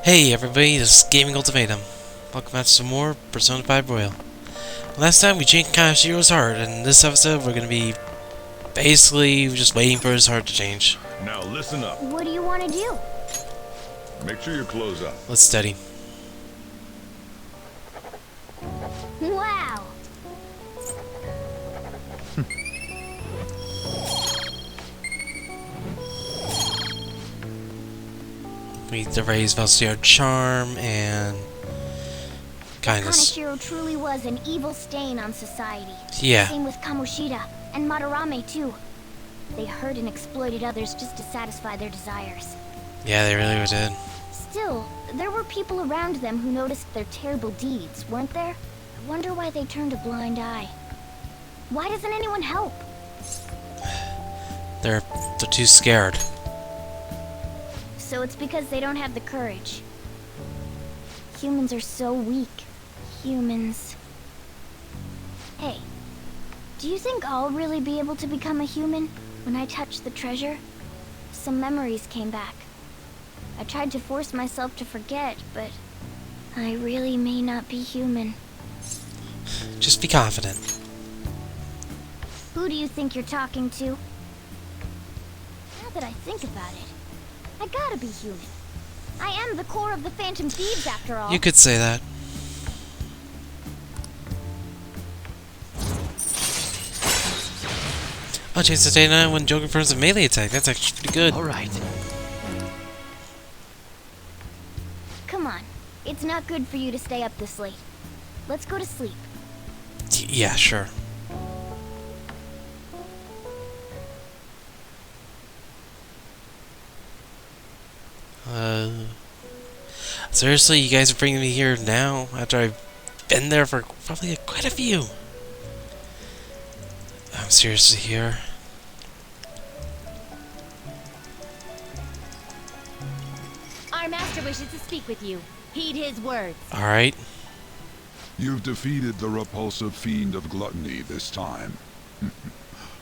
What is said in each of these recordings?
Hey everybody, this is Gaming Ultimatum. Welcome back to some more Persona 5 Royal. Last time we changed Kaneshiro's heart, and in this episode we're gonna be basically just waiting for his heart to change. Now listen up. What do you want to do? Make sure you close up. Let's study. Wow! We need to raise Valstiar charm and kindness. Kaneshiro truly was an evil stain on society. Yeah. Same with Kamoshida and Madarame too. They hurt and exploited others just to satisfy their desires. Yeah, they really did. Still, there were people around them who noticed their terrible deeds, weren't there? I wonder why they turned a blind eye. Why doesn't anyone help? They're too scared. So it's because they don't have the courage. Humans are so weak. Humans. Hey, do you think I'll really be able to become a human when I touch the treasure? Some memories came back. I tried to force myself to forget, but I really may not be human. Just be confident. Who do you think you're talking to? Now that I think about it, I gotta be human. I am the core of the Phantom Thieves, after all. You could say that. Oh, chance to stay 9 when Joker confirms a melee attack. That's actually pretty good. Alright. Come on. It's not good for you to stay up this late. Let's go to sleep. Yeah, sure. Seriously, you guys are bringing me here now after I've been there for probably quite a few. I'm seriously here. Our master wishes to speak with you. Heed his words. Alright. You've defeated the repulsive fiend of gluttony this time.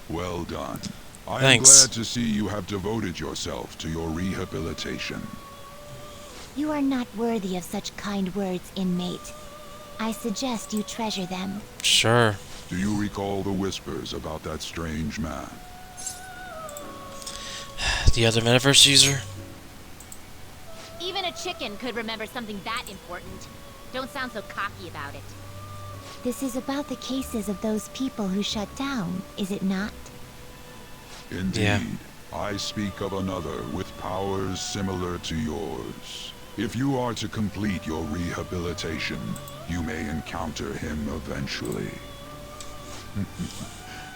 Well done. I am Thanks. glad to see you have devoted yourself to your rehabilitation. You are not worthy of such kind words, inmate. I suggest you treasure them. Sure. Do you recall the whispers about that strange man? The other metaverse user? Even a chicken could remember something that important. Don't sound so cocky about it. This is about the cases of those people who shut down, is it not? Indeed. Yeah. I speak of another with powers similar to yours. If you are to complete your rehabilitation, you may encounter him eventually.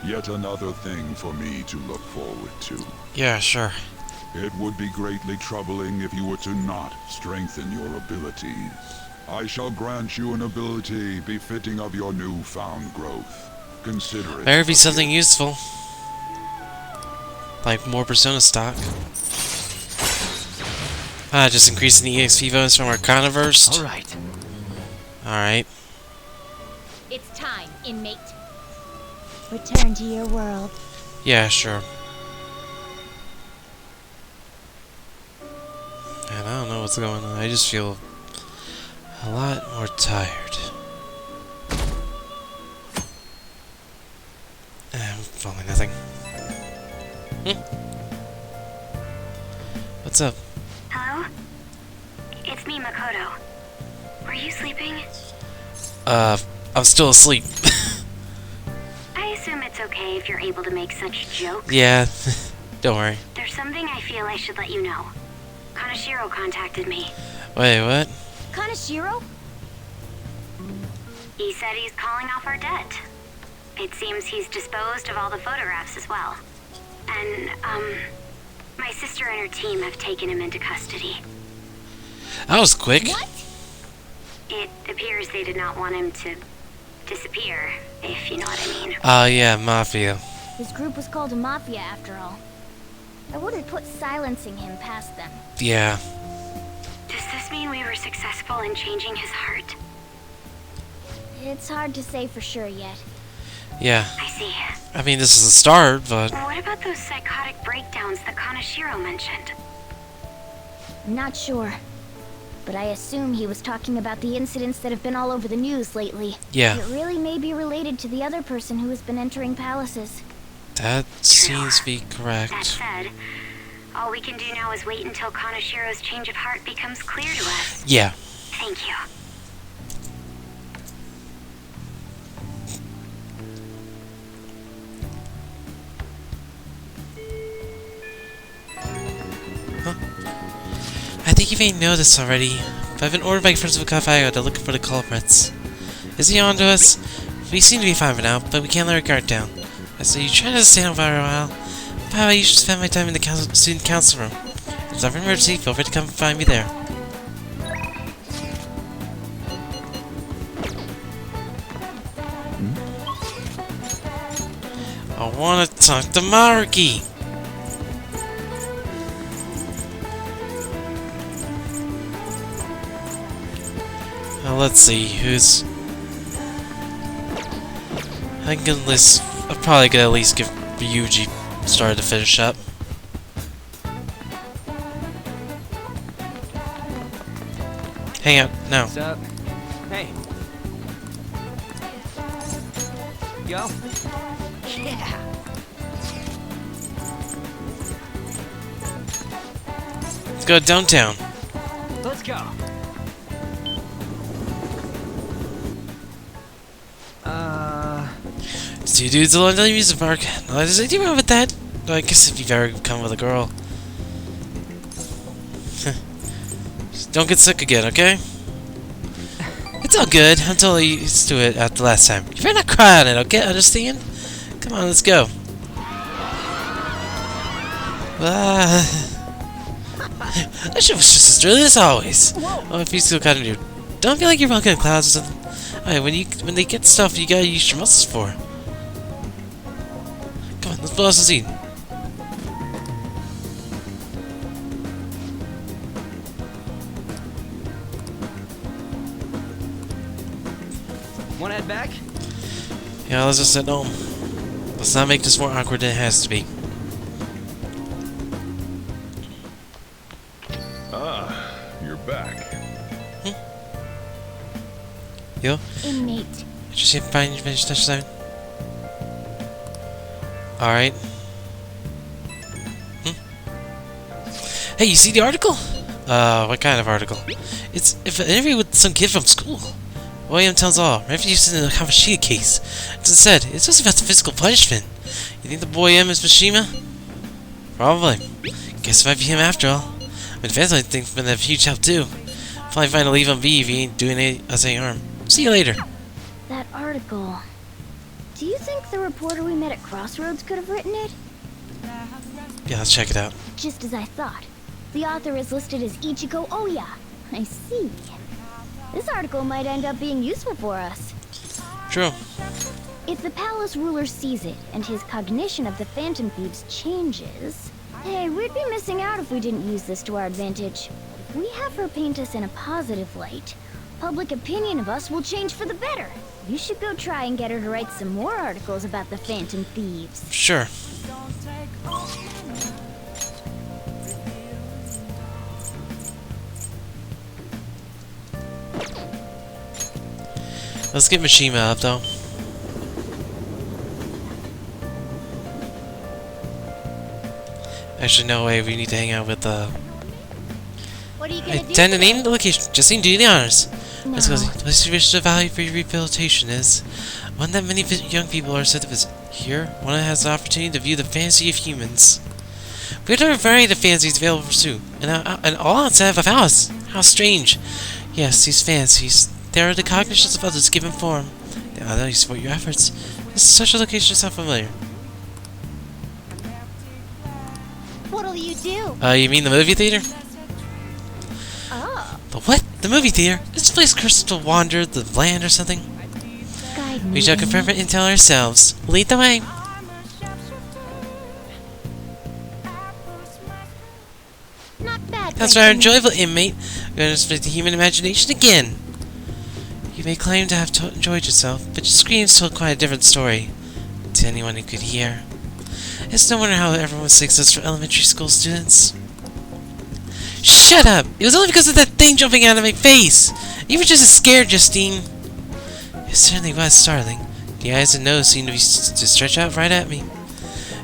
Yet another thing for me to look forward to. Yeah, sure. It would be greatly troubling if you were to not strengthen your abilities. I shall grant you an ability befitting of your newfound growth. Consider it. Better be something useful. Like more Persona stock. Just increasing the EXP bonus from Arcanaverse. Alright. Alright. It's time, inmate. Return to your world. Yeah, sure. And I don't know what's going on. I just feel a lot more tired. Probably nothing. What's up? Hello? It's me, Makoto. Were you sleeping? I'm still asleep. I assume it's okay if you're able to make such jokes. Yeah, don't worry. There's something I feel I should let you know. Kaneshiro contacted me. Wait, what? Kaneshiro? He said he's calling off our debt. It seems he's disposed of all the photographs as well. And, my sister and her team have taken him into custody. That was quick. What? It appears they did not want him to disappear, if you know what I mean. Yeah, Mafia. His group was called a mafia, after all. I wouldn't put silencing him past them. Yeah. Does this mean we were successful in changing his heart? It's hard to say for sure yet. Yeah. I see. I mean, this is a start, but... What about those psychotic breakdowns that Kaneshiro mentioned? I'm not sure. but I assume he was talking about the incidents that have been all over the news lately. Yeah. It really may be related to the other person who has been entering palaces. That seems to be That correct. said, all we can do now is wait until Kaneshiro's change of heart becomes clear to us. Yeah. Thank you. I think you may know this already, but I've been ordered by Friends of Kafayo to look for the culprits. Is he on to us? We seem to be fine for now, but we can't let our guard down. So you try to stay on for a while. By the way, you should spend my time in the student council room. If there's ever an emergency, feel free to come find me there. I want to talk to Maruki! Let's see, who's... I can at least... I'm probably gonna at least give Ryuji started to finish up. Hang out, no. What's up? Hey. Yo. Yeah. Let's go downtown. Let's go. Two dudes alone to the amusement park. No, there's anything wrong with that. I guess if you've ever come with a girl. Just don't get sick again, okay? It's all good until you used to it after last time. You better not cry on it, okay? Understand? Come on, let's go. That shit was just as thrilling as always. Oh, if you still kind of new. Don't feel like you're walking in clouds or something. Alright, when they get stuff you gotta use your muscles for. Come on, let's blow us a scene. Wanna head back? Yeah, let's just head home. Let's not make this more awkward than it has to be. Ah, you're back. Yo? Inmate. Did you see if you finished touchdown? Alright. Hey, you see the article? What kind of article? It's an interview with some kid from school. William tells all. Refugees in the Kamashita case. As I said, it's just about the physical punishment. You think the boy M is Mishima? Probably. Guess it might be him after all. I mean, fans might think it's been a huge help too. Probably fine to leave him be if he ain't doing us any harm. See you later. That article. Do you think the reporter we met at Crossroads could have written it? Yeah, let's check it out. Just as I thought. The author is listed as Ichigo Oya. I see. This article might end up being useful for us. True. If the palace ruler sees it and his cognition of the Phantom Thieves changes... Hey, we'd be missing out if we didn't use this to our advantage. If we have her paint us in a positive light, public opinion of us will change for the better. You should go try and get her to write some more articles about the Phantom Thieves. Sure. Let's get Mishima up, though. Actually, no way. We need to hang out with What are you gonna do? attend and name the location. Just need to do the honors. No. Let's go. Let's see which the value for your rehabilitation is. One that many young people are said to visit. Here, one has the opportunity to view the fantasy of humans. We have a variety of fantasies available for pursuit, and all outside of a house. How strange. Yes, these fantasies. They are the cognitions of others given form. They allow you to support your efforts. This social location sounds familiar. What'll you do? You mean the movie theater? Oh. The what? The movie theater? This place cursed to wander the land or something? Guide me. We shall confirm it and tell ourselves. Lead the way. Not bad. That's rather enjoyable, inmate. We're going to split the human imagination again. You may claim to have enjoyed yourself, but your screams told quite a different story to anyone who could hear. It's no wonder how everyone thinks us for elementary school students. Shut up! It was only because of that thing jumping out of my face! You were just as scared, Justine! It certainly was startling. The eyes and nose seemed to be to stretch out right at me.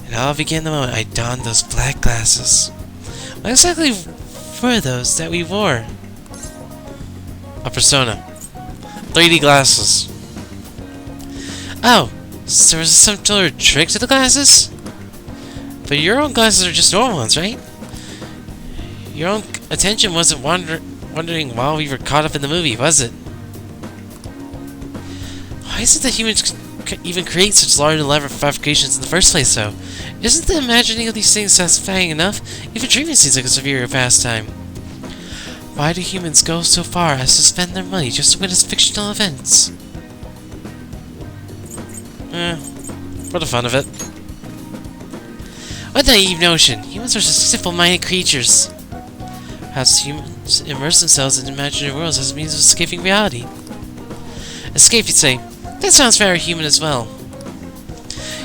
It all began the moment I donned those black glasses. What exactly were those that we wore? A persona. 3D glasses. Oh, so there was some sort of trick to the glasses? But your own glasses are just normal ones, right? Your own attention wasn't wandering while we were caught up in the movie, was it? Why is it that humans even create such large and elaborate fabrications in the first place, though? Isn't the imagining of these things satisfying enough? Even dreaming seems like a superior pastime. Why do humans go so far as to spend their money just to witness fictional events? For the fun of it. What naive notion! Humans are just simple-minded creatures. Perhaps humans immerse themselves in imaginary worlds as a means of escaping reality. Escape, you'd say. That sounds very human as well.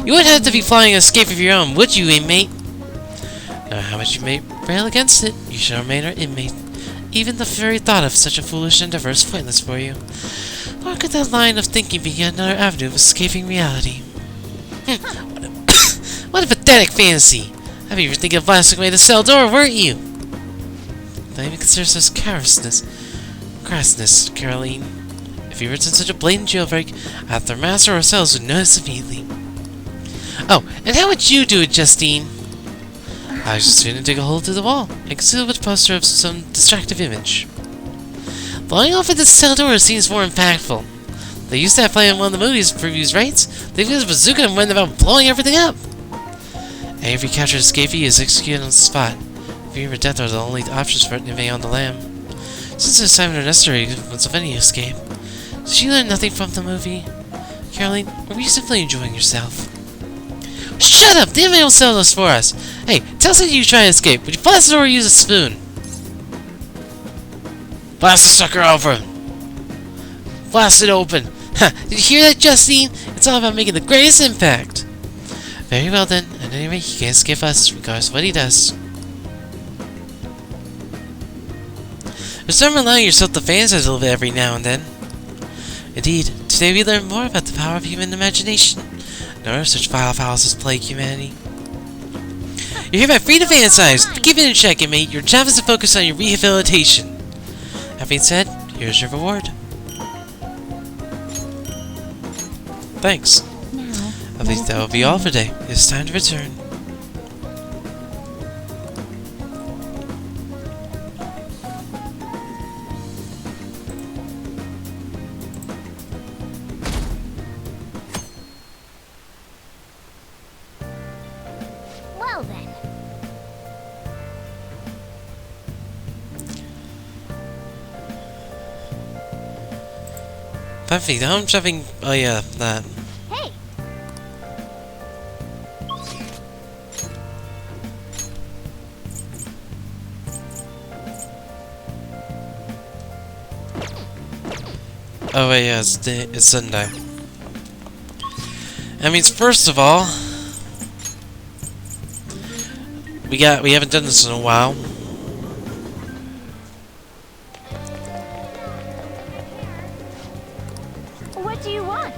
You wouldn't have to be flying an escape of your own, would you, inmate? No matter how much you may rail against it, you shall remain our inmate. Even the very thought of such a foolish endeavor is pointless for you. Or could that line of thinking be yet another avenue of escaping reality? What a pathetic fantasy! I bet you were thinking of blasting away the cell door, weren't you? Don't even consider such crassness, Caroline. If you were in such a blatant jailbreak, either master or ourselves would notice immediately. Oh, and how would you do it, Justine? I was just going to dig a hole through the wall and conceal it with a poster of some distractive image. Blowing off at the cell door seems more impactful. They used to have play in one of the movie's previews, right? They used a bazooka and went about blowing everything up. Every captured escapee is executed on the spot. Fear or death are the only options for it on the lamb. Since the assignment are necessary of any escape, did you learn nothing from the movie? Caroline, or were you simply enjoying yourself? Shut up! The inmate will settle this for us! Hey, tell us how you try to escape. Would you blast the door or use a spoon? Blast the sucker over! Blast it open! Ha! Did you hear that, Justine? It's all about making the greatest impact! Very well then, at any rate, he can't escape us, regardless of what he does. Start allowing yourself to fantasize a little bit every now and then. Indeed, today we learn more about the power of human imagination. Nor such vile fouls as plague humanity. You're hereby free to fantasize. Keep it in check, inmate. Your job is to focus on your rehabilitation. That being said, here's your reward. Thanks. At least that will be all for today. It's time to return. Well then. Perfect. I'm jumping. Oh yeah, that. Hey! Oh wait, yeah, it's Sunday. That means first of all, we haven't done this in a while. What do you want?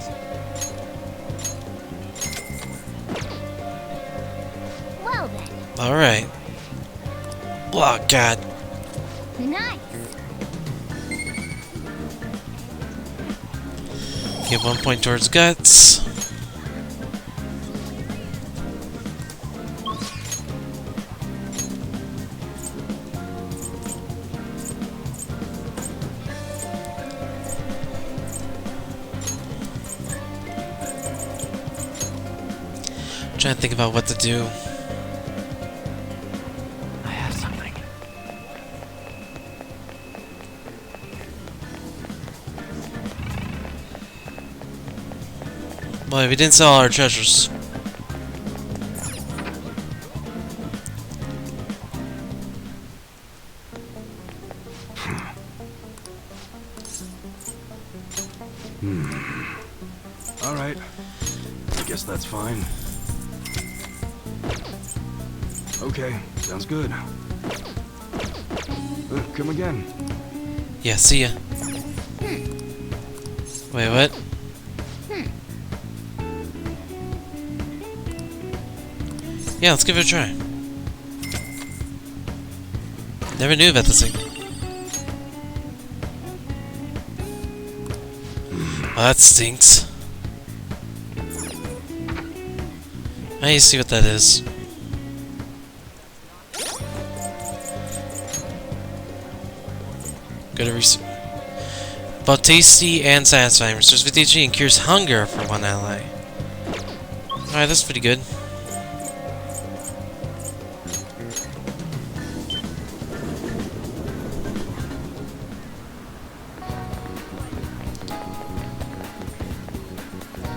Well then. Alright. Oh god. Nice. Give 1 point towards guts. Trying to think about what to do. I have something. Boy, we didn't sell all our treasures. All right. I guess that's fine. Okay, sounds good. Come again. Yeah, see ya. Wait, what? Yeah, let's give it a try. Never knew about this thing. Oh, that stinks. I need to see what that is. Go to research. Both tasty and satisfying. Restores 50 HP and cures hunger for one ally. Alright, that's pretty good.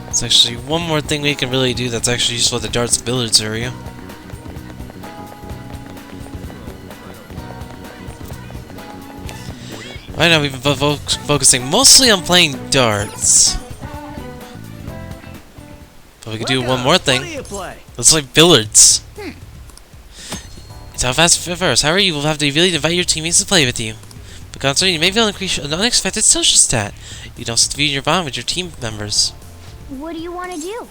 There's actually one more thing we can really do that's actually useful at the darts billiards area. Right now we've been focusing mostly on playing darts. But we could do one more thing. Let's play billiards. It's how fast at first. However, you will have the ability to invite your teammates to play with you. But constantly, you may be able to increase an unexpected social stat. You can also defeat your bond with your team members. What do you want to do?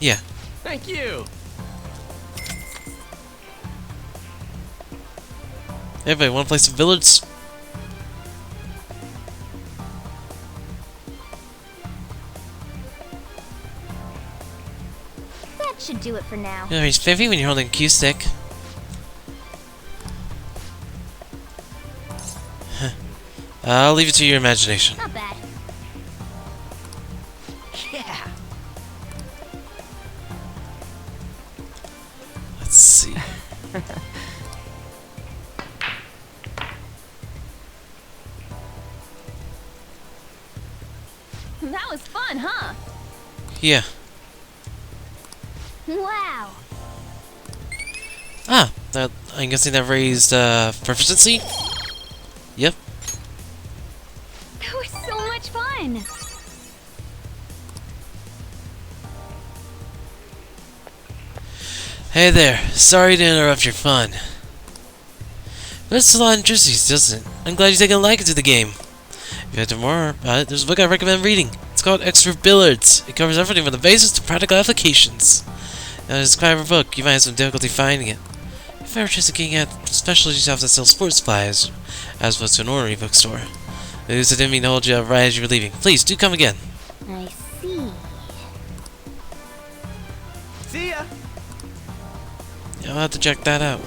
Yeah. Thank you. Everybody, want to play some billiards? That should do it for now. You know, he's spiffy when you're holding a Q stick. I'll leave it to your imagination. Not bad. Yeah. Let's see. That was fun, huh? Yeah. Wow. Ah, that I'm guessing that raised proficiency? Yep. That was so much fun. Hey there, sorry to interrupt your fun. But it's a lot of intricacies, doesn't it? I'm glad you take a liking to the game. If you have to more about it, there's a book I recommend reading. It's called Expert Billiards. It covers everything from the basics to practical applications. Now, it's a clever book. You might have some difficulty finding it. If ever chance of getting at specialty shops that sell sports supplies, as opposed to an ordinary bookstore. At least I didn't mean to hold you up right as you were leaving. Please, do come again. I see. See ya. Yeah, I'll have to check that out.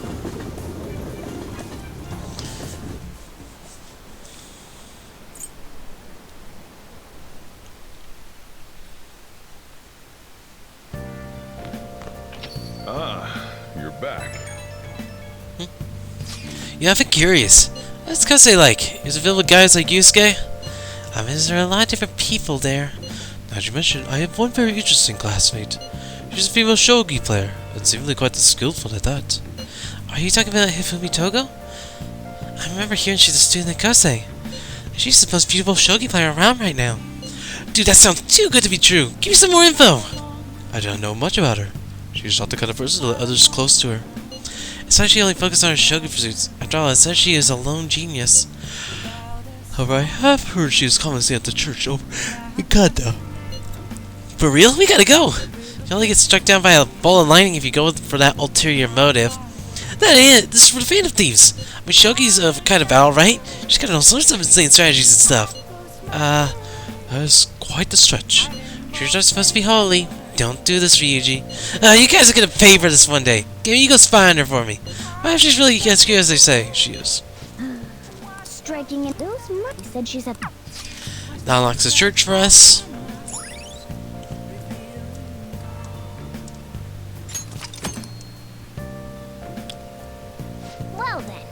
Ah, you're back. Yeah, I've been curious. What's Kase like? Is it filled with guys like Yusuke? I mean, is there a lot of different people there? Now that you mention, I have one very interesting classmate. She's a female shogi player, and seemingly quite skillful at that. Are you talking about Hifumi Togo? I remember hearing she's a student at Kase. She's the most beautiful shogi player around right now. Dude, that sounds too good to be true. Give me some more info. I don't know much about her. She's not the kind of person to let others close to her. It's like she only focuses on her shogi pursuits. After all, it says she is a lone genius. However, I have heard she is commonly seen at the church over in Kanda. For real? We gotta go! You only get struck down by a ball of lightning if you go for that ulterior motive. That ain't it! This is for the Phantom Thieves! I mean, Shogi's a kind of battle, right? She's got all sorts of insane strategies and stuff. That's quite the stretch. Church are supposed to be holy. Don't do this, Ryuji. You guys are gonna pay for this one day. You go spy on her for me. What if she's really as good as they say she is? Striking it. Those money said she's at the... That unlocks the church for us. Well then.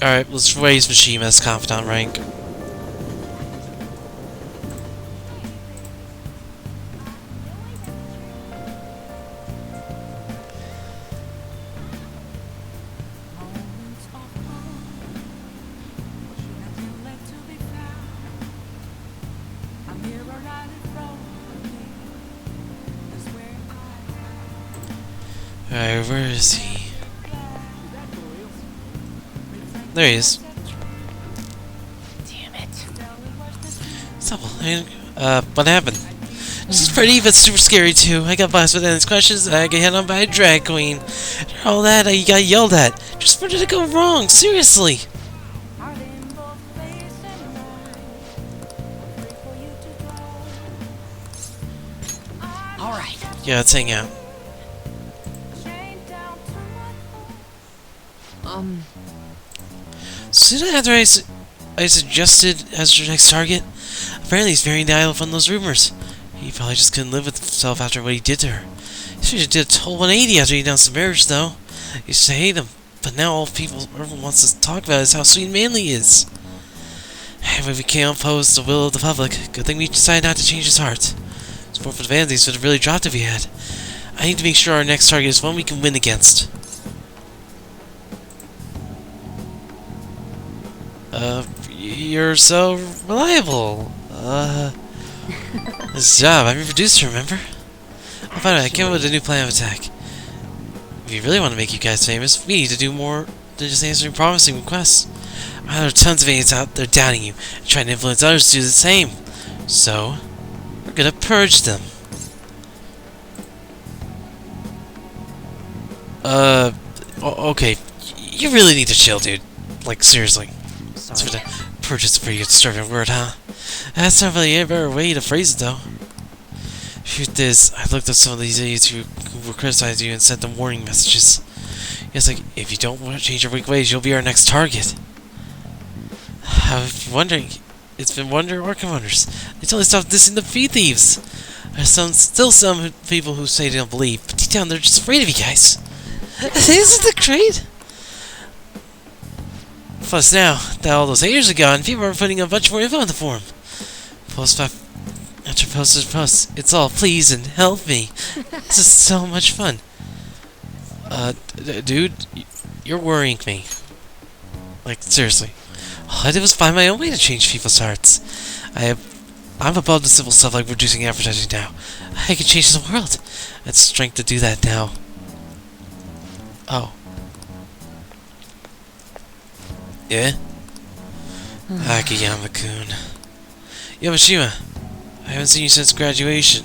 Alright, let's raise Mishima's confidant rank. Alright, where is he? There he is. Damn it. Stop. What happened? This is pretty, but super scary too. I got blasted with endless questions, and I got hit on by a drag queen. After all that, I got yelled at. Just where did it go wrong? Seriously. Alright. Yeah, let's hang out. Soon after I suggested as your next target, apparently he's very dialed from those rumors. He probably just couldn't live with himself after what he did to her. He should have did a total 180 after he announced the marriage, though. He used to hate him, but now all everyone wants to talk about is how sweet and manly he is. And when we can't oppose the will of the public, good thing we decided not to change his heart. Support for the Vanities would have really dropped if we had. I need to make sure our next target is one we can win against. You're so reliable. This job, I'm your producer, remember? Oh, by the way, I came up with a new plan of attack. If you really want to make you guys famous, we need to do more than just answering promising requests. There are tons of idiots out there doubting you, and trying to influence others to do the same. So, we're gonna purge them. Okay. You really need to chill, dude. Like, seriously. That's for the purge is a pretty disturbing word, huh? That's not really a better way to phrase it, though. Truth is, I looked at some of these idiots who were criticizing you and sent them warning messages. It's like, if you don't want to change your weak ways, you'll be our next target. I've been wondering. It's been wonder working wonders. They totally stopped dissing the feed thieves. There's still some people who say they don't believe, but deep down they're just afraid of you guys. Isn't it great? Plus now that all those haters are gone, people are putting a bunch more info on the forum. Post after post after post. It's all please and help me. This is so much fun. Dude, you're worrying me. Like, seriously. All I did was find my own way to change people's hearts. I'm above the simple stuff like reducing advertising now. I can change the world. I have strength to do that now. Oh. Yeah? Akiyama-kun. Yamashima, I haven't seen you since graduation.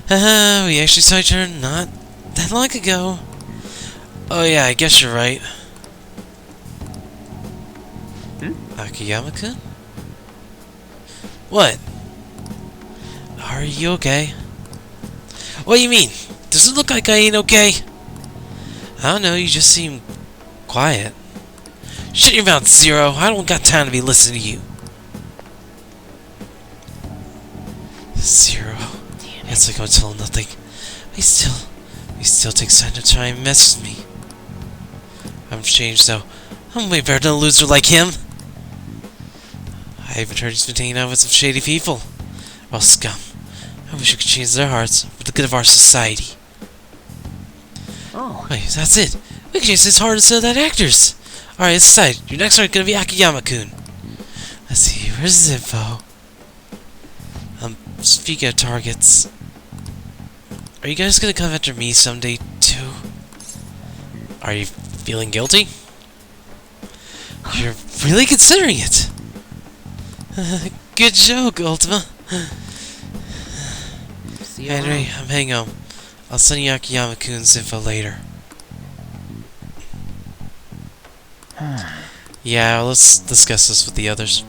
Haha, we actually saw each other not that long ago. Oh yeah, I guess you're right. Akiyama-kun? What? Are you okay? What do you mean? Does it look like I ain't okay? I don't know, you just seem quiet. Shut your mouth, Zero. I don't got time to be listening to you. Zero. It's like I'm telling nothing. He still takes time to try and mess with me. I'm changed though. I'm way better than a loser like him. I even heard he's been hanging out with some shady people. Well, scum. I wish we could change their hearts for the good of our society. Oh. Wait, that's it. We can change his heart instead of that actor's. Alright, let's decide. Your next one is gonna be Akiyama-kun. Let's see, where's his info? Speaking of targets, are you guys gonna come after me someday too? Are you feeling guilty? You're really considering it. Good joke, Ultima. Henry, I'm heading home. I'll send you Akiyama-kun's info later. Yeah, let's discuss this with the others.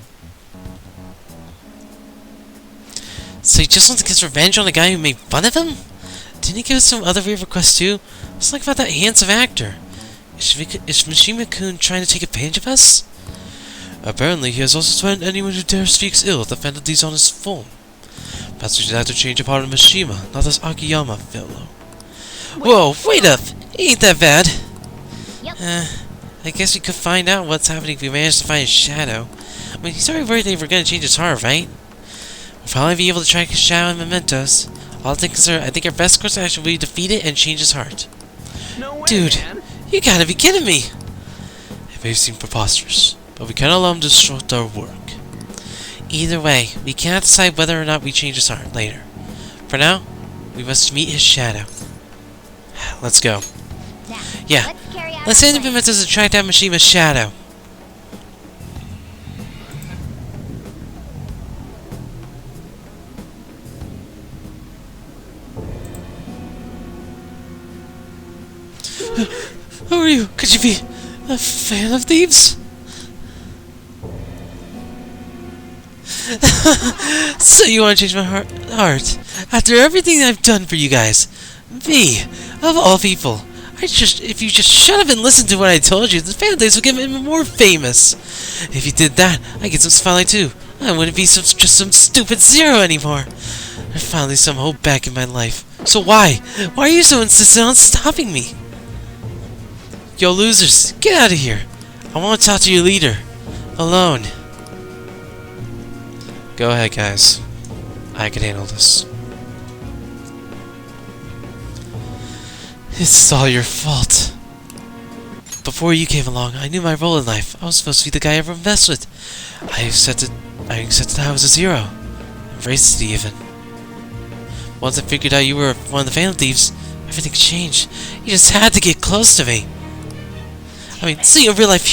So he just wants to get revenge on the guy who made fun of him? Didn't he give us some other weird requests too? What's like about that handsome actor? Is Mishima-kun trying to take advantage of us? Apparently, he has also threatened anyone who dares speaks ill of the fantasies on his phone. Perhaps we should have to change a part of Mishima, not this Akiyama fellow. Whoa, wait up! He ain't that bad! Yep. I guess we could find out what's happening if we manage to find his shadow. I mean, he's already worried they were gonna change his heart, right? We'll probably be able to track his shadow and mementos. All things are, I think our best course of action will be to defeat it and change his heart. No way, Dude, man. you gotta be kidding me! It may seem preposterous, but we can't allow him to disrupt our work. Either way, we cannot decide whether or not we change his heart later. For now, we must meet his shadow. let's go. Now, Yeah, let's carry out let's our send the plan. Pimentos to track down Mishima's shadow. Who are you? Could you be a fan of thieves? So you want to change my heart? After everything I've done for you guys? Me, of all people. If you just shut up and listen to what I told you, the fan days would get even more famous. If you did that, I'd get some spotlight too. I wouldn't be just some stupid zero anymore. There's finally some hope back in my life. So why? Why are you so insistent on stopping me? Yo, losers, get out of here. I want to talk to your leader. Alone. Go ahead, guys. I can handle this. It's all your fault. Before you came along, I knew my role in life. I was supposed to be the guy everyone messed with. I accepted I was a zero. Embraced it even. Once I figured out you were one of the Phantom Thieves, everything changed. You just had to get close to me. I mean, see in real life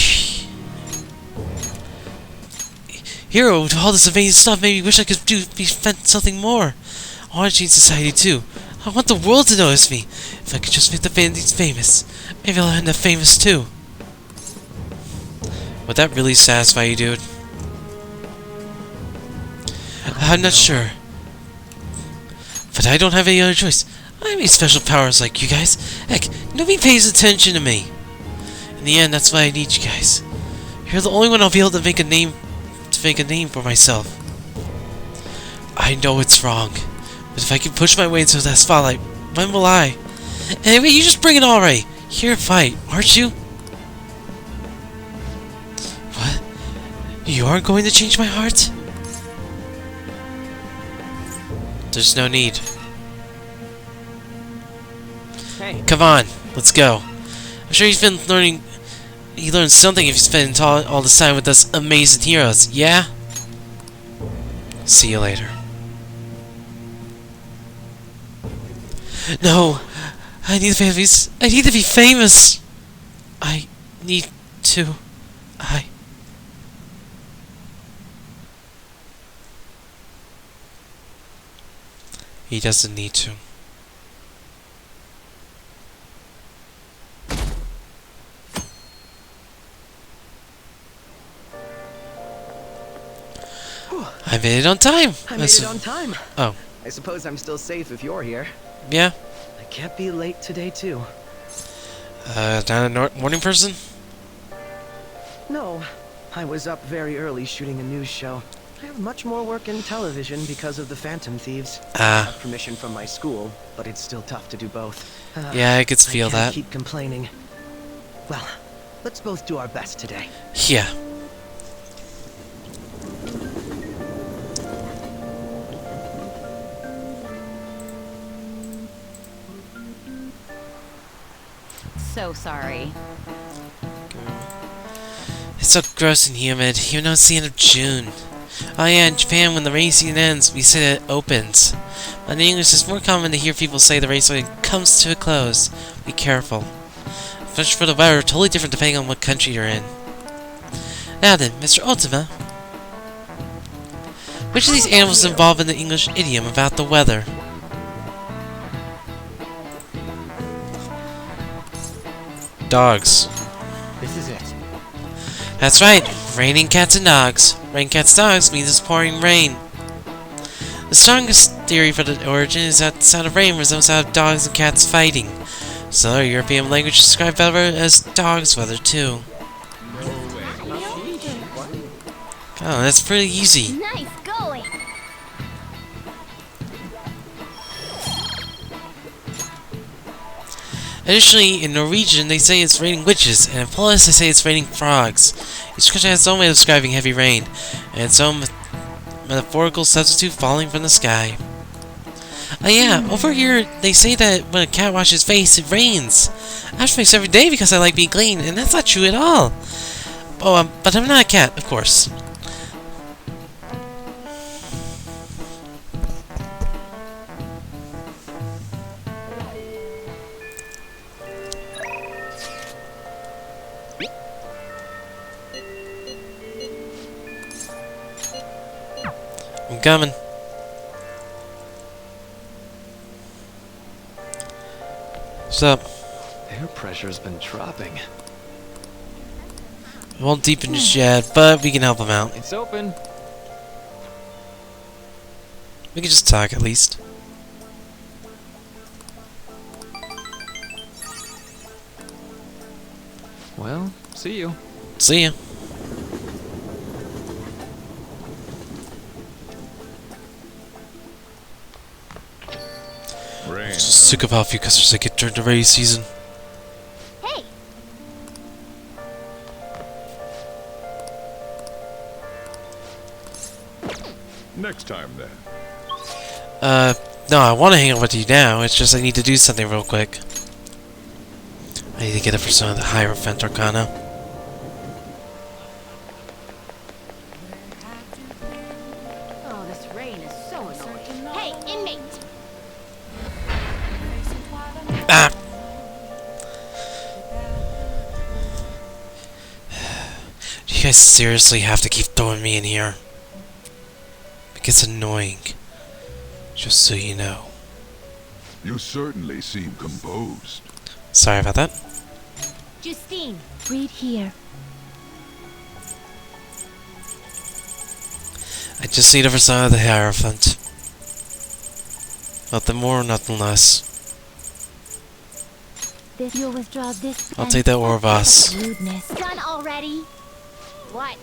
hero with all this amazing stuff made me wish I could be something more. I want to change society too. I want the world to notice me. If I could just make the Phantom Thieves famous, maybe I'll end up famous too. Would that really satisfy you, dude? I'm not sure. But I don't have any other choice. I have any special powers like you guys. Heck, nobody pays attention to me. In the end, that's why I need you guys. You're the only one I'll be able to make a name for myself. I know it's wrong, but if I can push my way into that spotlight, when will I? Anyway, you just bring it all right. Here, fight, aren't you? What? You aren't going to change my heart? There's no need. Hey. Come on, let's go. I'm sure he's been learning. He learned something if he's spent all this time with us amazing heroes. Yeah? See you later. No! I need to be famous! I need to... He doesn't need to. I made it on time! I made it on time. Oh. I suppose I'm still safe if you're here. Yeah? I can't be late today, too. Not a morning person? No, I was up very early shooting a news show. I have much more work in television because of the Phantom Thieves. I have permission from my school, but it's still tough to do both. Yeah, I could feel I that. can't keep complaining. Well, let's both do our best today. Yeah. So sorry. It's so gross and humid, even though it's the end of June. Oh yeah, in Japan, when the rainy season ends, we say that it opens. But in English, it's more common to hear people say the rainy season comes to a close. Be careful. Especially for the weather, totally different depending on what country you're in. Now then, Mr. Ultima. Which of these animals is involved in the English idiom about the weather? Dogs. This is it. That's right, raining cats and dogs. Rain cats dogs means it's pouring rain. The strongest theory for the origin is that the sound of rain resembles the sound of dogs and cats fighting. Some other European language describe weather as dog's weather too. Oh, that's pretty easy. Nice going. Additionally, in Norwegian, they say it's raining witches, and in Polish, they say it's raining frogs. Each country has its own way of describing heavy rain, and its own metaphorical substitute falling from the sky. Oh yeah, over here, they say that when a cat washes its face, it rains. I wash my face every day because I like being clean, and that's not true at all. Oh, but I'm not a cat, of course. coming. What's up? Air pressure's been dropping. We won't deepen just yet, but we can help him out. It's open. We can just talk at least. Well, see you. See ya. Rain. So sick of how few customers I get during the rainy season. Hey, Next time then. No, I want to hang out with you now. It's just I need to do something real quick. I need to get it for some of the Hierophant Arcana. Oh, this rain is so annoying. Hey, inmate! Ah! Do you guys seriously have to keep throwing me in here? It gets annoying. Just so you know. You certainly seem composed. Sorry about that. Justine, Read here. I just need it for some of the Hierophant. Nothing more, nothing less. This you'll withdraw this. I'll and take that War such Boss. Rudeness. done already? What?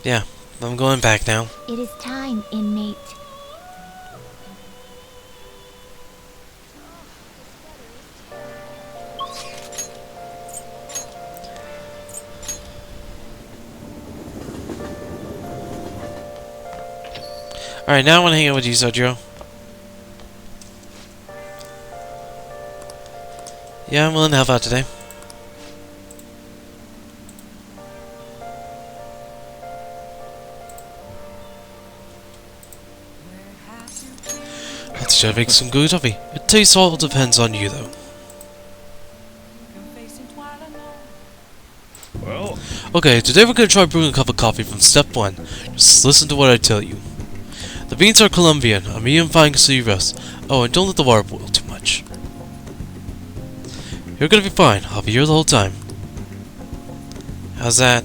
Yeah, I'm going back now. It is time, inmate. Alright, now I want to hang out with you, Sojiro. Yeah, I'm willing to help out today. Let's try to make some good coffee. It tastes all depends on you, though. Well, Okay, today we're gonna try brewing a cup of coffee from step 1. Just listen to what I tell you. The beans are Colombian, a medium fine castillo roast. Oh, and don't let the water boil too much. You're gonna be fine. I'll be here the whole time. How's that?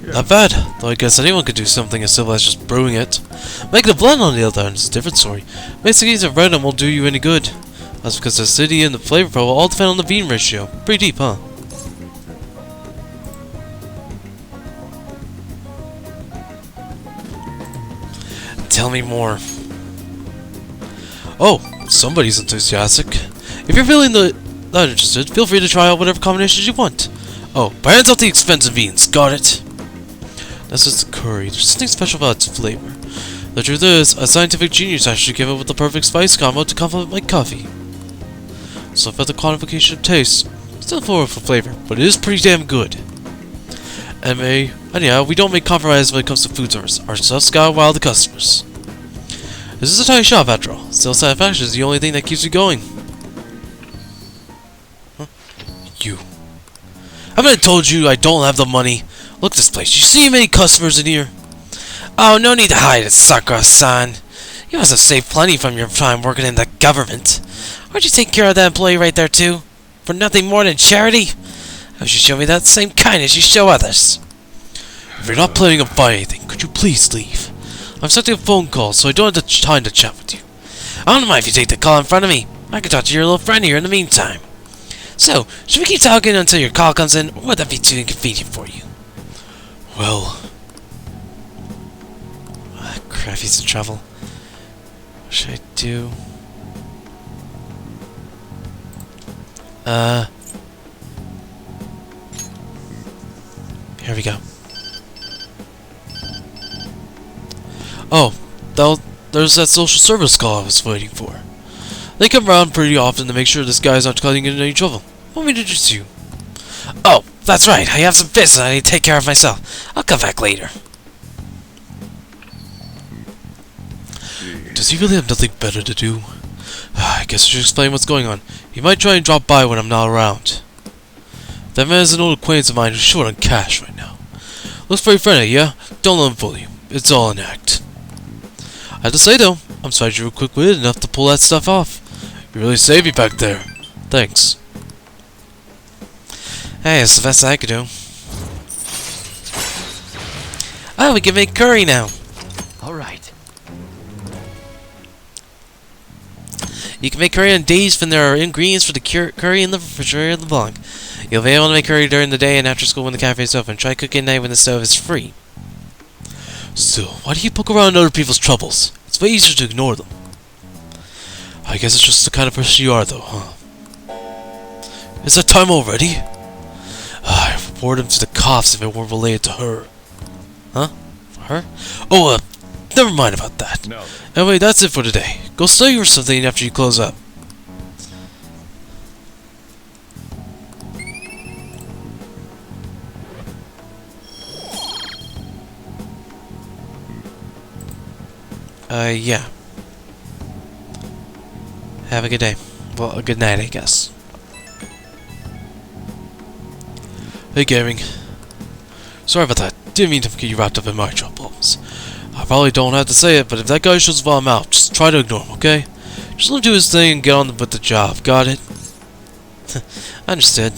Not bad, though I guess anyone could do something as simple as just brewing it. Making a blend, on the other hand, is a different story. Basically, the random won't do you any good. That's because the acidity and the flavor profile all depend on the bean ratio. Pretty deep, huh? Tell me more. Oh, somebody's enthusiastic. If you're feeling not interested, feel free to try out whatever combinations you want. Oh, but hands off the expensive beans. Got it? That's just the curry. There's something special about its flavor. The truth is, a scientific genius actually came up with the perfect spice combo to complement my coffee. So about the quantification of taste, still forward for flavor, but it is pretty damn good. And yeah, we don't make compromises when it comes to food service. Our stuff's got wild the customers. This is a tiny shop after all. Still, satisfaction is the only thing that keeps you going. Huh? You. Haven't I told you I don't have the money? Look at this place. You see many customers in here? Oh, no need to hide it, Sakura-san. You must have saved plenty from your time working in the government. Why'd you take care of that employee right there, too? For nothing more than charity? How should you show me that same kindness you show others? If you're not planning on buying anything, could you please leave? I'm expecting a phone call, so I don't have the time to chat with you. I don't mind if you take the call in front of me. I can talk to your little friend here in the meantime. So, should we keep talking until your call comes in, or would that be too inconvenient for you? Well... crap, he's in trouble. What should I do? Here we go. Oh, there's that social service call I was waiting for. They come around pretty often to make sure this guy's not cutting into any trouble. Want me to introduce you? Oh, that's right. I have some business I need to take care of myself. I'll come back later. Does he really have nothing better to do? I guess I should explain what's going on. He might try and drop by when I'm not around. That man is an old acquaintance of mine who's short on cash right now. Looks pretty friendly, yeah? Don't let him fool you. It's all an act. I have to say though, I'm surprised you were quick-witted enough to pull that stuff off. You really saved me back there. Thanks. Hey, it's the best I could do. Oh, we can make curry now. All right. You can make curry on days when there are ingredients for the curry in the refrigerator of LeBlanc. You'll be able to make curry during the day and after school when the cafe is open. Try cooking at night when the stove is free. So, why do you poke around other people's troubles? It's way easier to ignore them. I guess it's just the kind of person you are, though, huh? Is that time already? I report him to the cops if it weren't related to her. Huh? Her? Oh, never mind about that. No. Anyway, that's it for today. Go study or something after you close up. Yeah. Have a good day. Well, a good night, I guess. Hey, Gaming. Sorry about that. Didn't mean to get you wrapped up in my troubles. I probably don't have to say it, but if that guy shows while I'm out, just try to ignore him, okay? Just let him do his thing and get on with the job. Got it? Understood.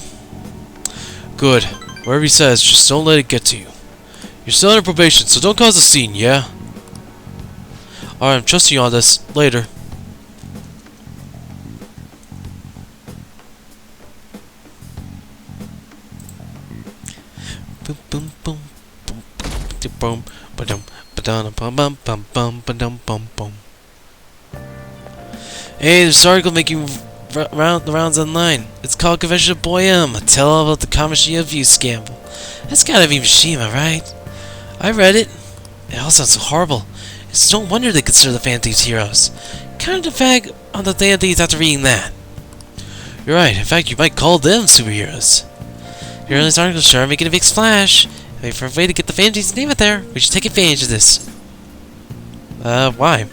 Good. Whatever he says, just don't let it get to you. You're still under probation, so don't cause a scene, yeah? Alright, I'm trusting you on this. Later. Boom, boom, boom, boom, boom, ba-dum, ba-dum, bum, bum, bum, ba-dum, bum, bum. Hey, this article making the rounds online. It's called Confession of Boy M, a tale about the Kaneshiro abuse scandal. That's gotta be Mishima, right? I read it. It all sounds so horrible. It's no wonder they consider the Fan Thieves heroes. Kind of fag on the Fan Thieves after reading that. You're right. In fact, you might call them superheroes. Here in this article, sure, making a big splash. Wait for a way to get the Fan Thieves' name out there. We should take advantage of this. Why?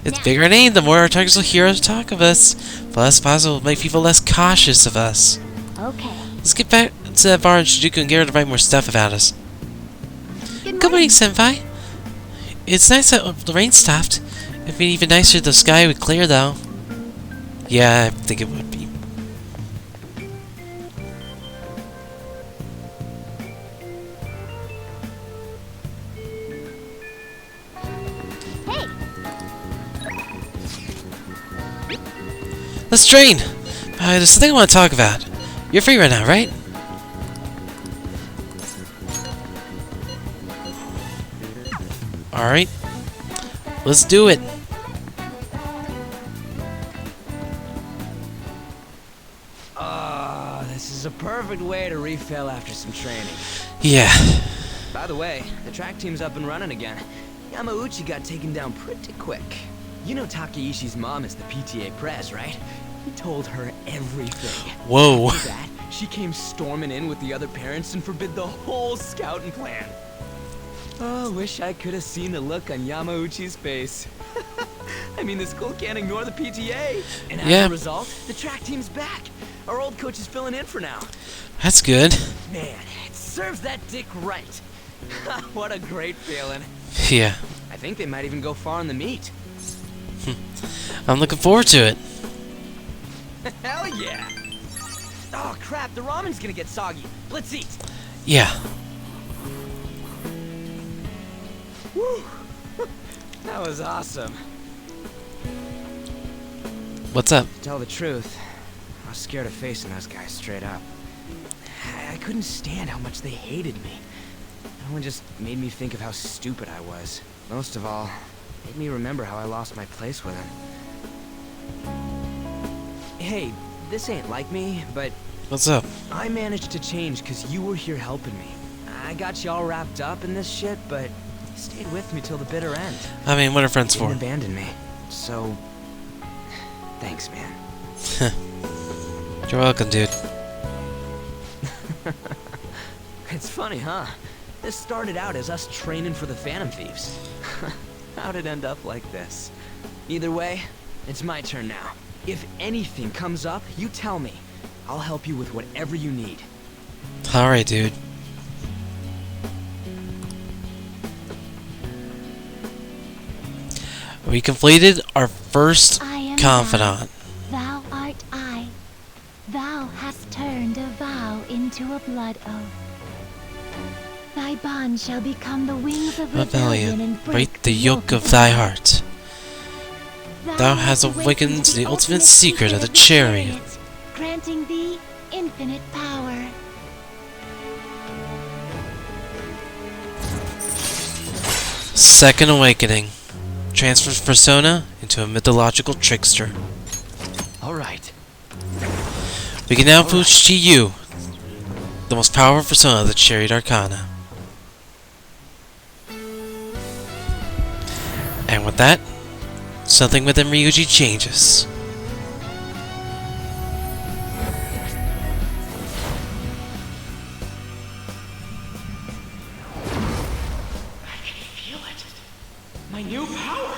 It's bigger name, the more our targets will hear us talk of us. The less possible will make people less cautious of us. Okay. Let's get back to that bar in Shijuku and get her to write more stuff about us. Good morning, Senpai. It's nice that the rain stopped. It'd be even nicer if the sky would clear, though. Yeah, I think it would be. Hey! Let's train! There's something I want to talk about. You're free right now, right? Alright. Let's do it. This is a perfect way to refill after some training. Yeah. By the way, the track team's up and running again. Yamauchi got taken down pretty quick. You know Takeishi's mom is the PTA pres, right? He told her everything. Whoa. After that, she came storming in with the other parents and forbid the whole scouting plan. Oh, wish I could have seen the look on Yamauchi's face. I mean, the school can't ignore the PTA. And as a result, the track team's back. Our old coach is filling in for now. That's good. Man, it serves that dick right. What a great feeling. Yeah. I think they might even go far in the meet. I'm looking forward to it. Hell yeah! Oh crap, the ramen's gonna get soggy. Let's eat. Yeah. Woo! That was awesome. What's up? To tell the truth, I was scared of facing those guys straight up. I couldn't stand how much they hated me. That one just made me think of how stupid I was. Most of all, made me remember how I lost my place with them. Hey, this ain't like me, but... What's up? I managed to change because you were here helping me. I got you all wrapped up in this shit, but you stayed with me till the bitter end. I mean, what are friends You for? didn't abandon me. So, thanks, man. You're welcome, dude. It's funny, huh? This started out as us training for the Phantom Thieves. How'd it end up like this? Either way, it's my turn now. If anything comes up, you tell me. I'll help you with whatever you need. Alright, dude. We completed our first I am confidant. Thou art I. Thou hast turned a vow into a blood oath. Thy bond shall become the wings of rebellion and Break the yoke of thy heart. Thou hast awakened the ultimate secret of the chariot. Granting thee infinite power. Second awakening. Transfers persona into a mythological trickster. Alright. We can now push to you, the most powerful persona of the Chariot Arcana. And with that, something within Ryuji changes. My new power!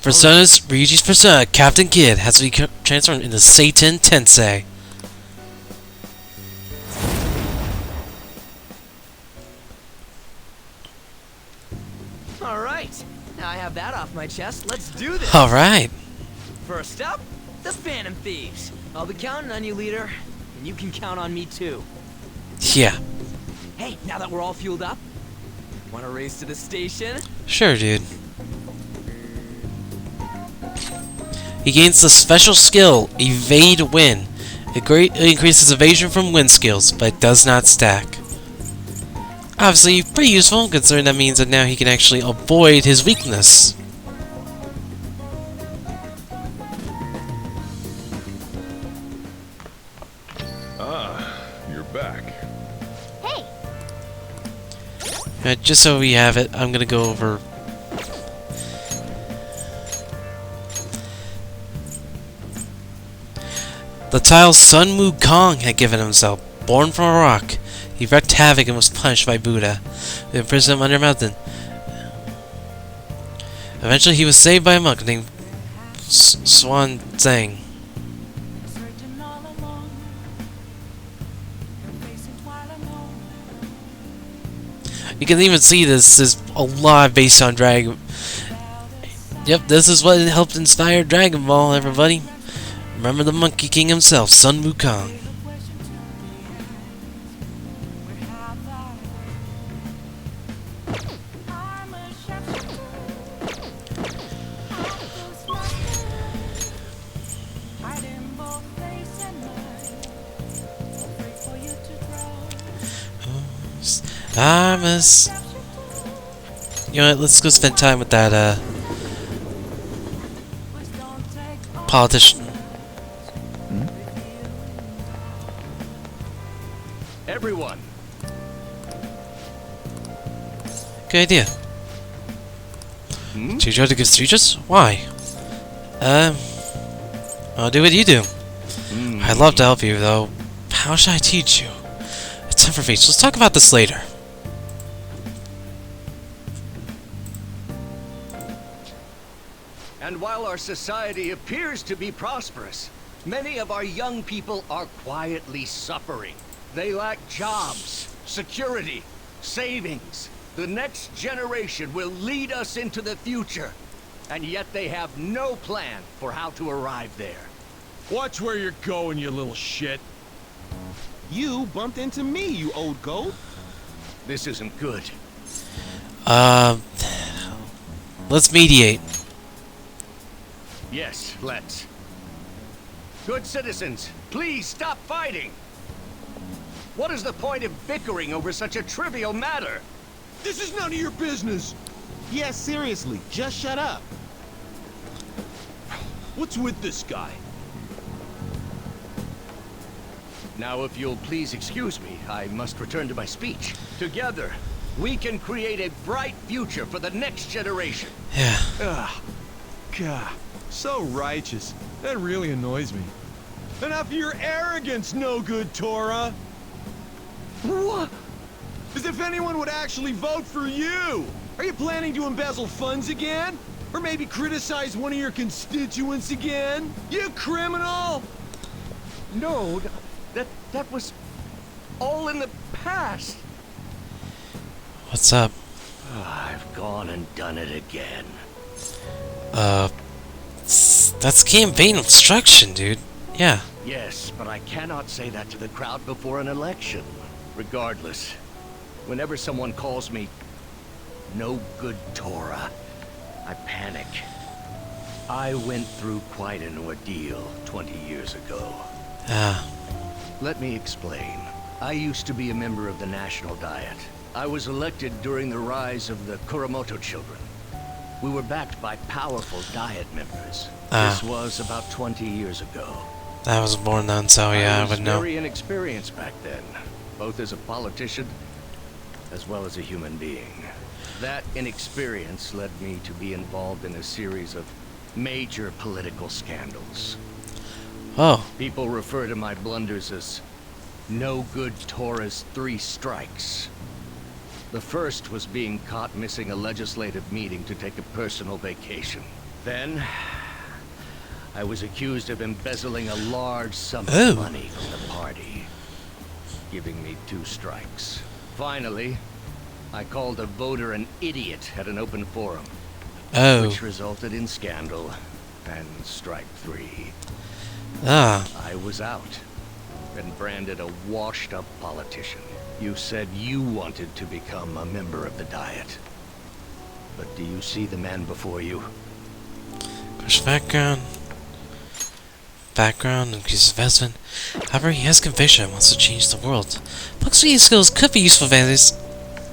Persona's Ryuji's persona, Captain Kid, has to be transformed into Satan Tensei. Alright, now I have that off my chest. Let's do this! Alright. First up, the Phantom Thieves. I'll be counting on you, leader. And you can count on me too. Yeah. Hey, now that we're all fueled up, wanna race to the station? Sure, dude. He gains the special skill, Evade Win. It greatly increases evasion from win skills, but it does not stack. Obviously, pretty useful, considering that means that now he can actually avoid his weakness. Ah, you're back. Hey, Just so we have it, I'm gonna go over... The child Sun Wukong had given himself. Born from a rock, he wreaked havoc and was punished by Buddha, who imprisoned him under a mountain. Eventually, he was saved by a monk named Swan Zhang. You can even see this is a lot based on Dragon. Yep, this is what helped inspire Dragon Ball, everybody. Remember the Monkey King himself, Sun Wukong. You know what, let's go spend time with that, politician. Everyone. Good idea. Teach you how to give speeches? Why? I'll do what you do. I'd love to help you, though. How should I teach you? It's time for feats. Let's talk about this later. And while our society appears to be prosperous, many of our young people are quietly suffering. They lack jobs, security, savings. The next generation will lead us into the future, and yet they have no plan for how to arrive there. Watch where you're going, you little shit. You bumped into me, you old goat. This isn't good. Let's mediate. Yes, let's. Good citizens, please stop fighting. What is the point of bickering over such a trivial matter? This is none of your business. Yeah, seriously, just shut up. What's with this guy? Now, if you'll please excuse me, I must return to my speech. Together, we can create a bright future for the next generation. Yeah. Ugh. God, so righteous. That really annoys me. Enough of your arrogance, no good Torah. What? As if anyone would actually vote for you! Are you planning to embezzle funds again? Or maybe criticize one of your constituents again? You criminal! No, that was all in the past. What's up? I've gone and done it again. That's campaign obstruction, dude. Yeah. Yes, but I cannot say that to the crowd before an election. Regardless, whenever someone calls me no good Torah, I panic. I went through quite an ordeal 20 years ago. Let me explain. I used to be a member of the National Diet. I was elected during the rise of the Kuramoto children. We were backed by powerful Diet members. This was about 20 years ago. I was born then, so yeah, I would know. I was very inexperienced back then, both as a politician as well as a human being. That inexperience led me to be involved in a series of major political scandals. Oh. People refer to my blunders as no good Torah's 3 strikes. The first was being caught missing a legislative meeting to take a personal vacation. Then, I was accused of embezzling a large sum of money from the party, giving me 2 strikes. Finally, I called a voter an idiot at an open forum, which resulted in scandal and strike 3. I was out and branded a washed-up politician. You said you wanted to become a member of the Diet. But do you see the man before you? Background, increased investment. However, he has conviction and wants to change the world. Proximity skills could be useful advantages.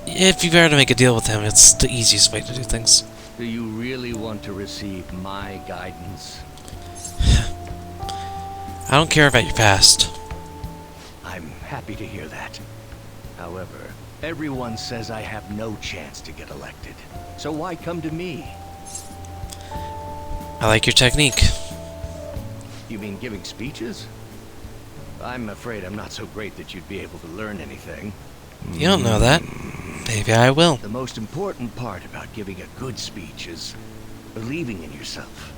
If you were to make a deal with him, it's the easiest way to do things. Do you really want to receive my guidance? I don't care about your past. I'm happy to hear that. However, everyone says I have no chance to get elected. So why come to me? I like your technique. You mean giving speeches? I'm afraid I'm not so great that you'd be able to learn anything. You don't know that. Maybe I will. The most important part about giving a good speech is believing in yourself.